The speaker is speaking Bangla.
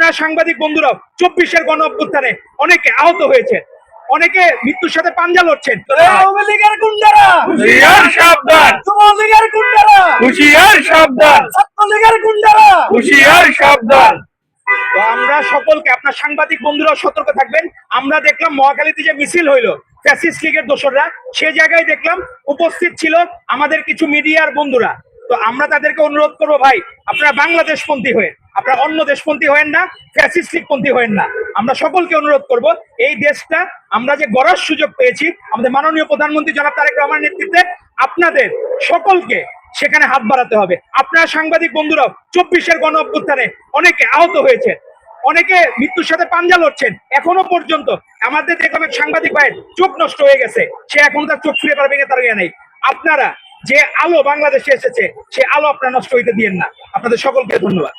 আপনার সাংবাদিক বন্ধুরাও 24-এর গণ অভ্যুত্থানে অনেকে আহত হয়েছে, অনেকে মৃত্যুর সাথে পাঞ্জা লড়ছেন। আওয়ামী লীগের গুন্ডারা হুঁশিয়ার সাবধান, যুবলীগের গুন্ডারা হুঁশিয়ার সাবধান, ছাত্রলীগের গুন্ডারা হুঁশিয়ার সাবধান। তো আমরা সকলকে, আপনার সাংবাদিক বন্ধুরাও সতর্ক থাকবেন। আমরা দেখলাম মহাখালীতে যে মিছিল হইলো ফ্যাসিস্ট লীগের দোসররা, সে জায়গায় দেখলাম উপস্থিত ছিল আমাদের কিছু মিডিয়ার বন্ধুরা। তো আমরা তাদেরকে অনুরোধ করবো, ভাই আপনারা বাংলাদেশপন্থী হয়ে, আপনারা অন্য দেশপন্থী হয়েন না, ফ্যাসিস্ট লীগপন্থী হয়েন না। আমরা সকলকে অনুরোধ করব, এই দেশটা আমরা যে গড়ার সুযোগ পেয়েছি আমাদের মাননীয় প্রধানমন্ত্রী জনাব তারেক রহমানের নেতৃত্বে, আপনাদের সকলকে সেখানে হাত বাড়াতে হবে। আপনার সাংবাদিক বন্ধুরাও 24-এর গণ অভ্যুত্থানে অনেকে আহত হয়েছে, অনেকে মৃত্যুর সাথে পাঞ্জা লড়ছেন। এখনো পর্যন্ত আমাদের দেখলাম এক সাংবাদিক ভাইয়ের চোখ নষ্ট হয়ে গেছে, সে এখন তার চোখ ফিরে পারবে তার ইয়ে নেই। আপনারা যে আলো বাংলাদেশে এসেছে, সে আলো আপনারা নষ্ট হইতে দিয়েন না। আপনাদের সকলকে ধন্যবাদ।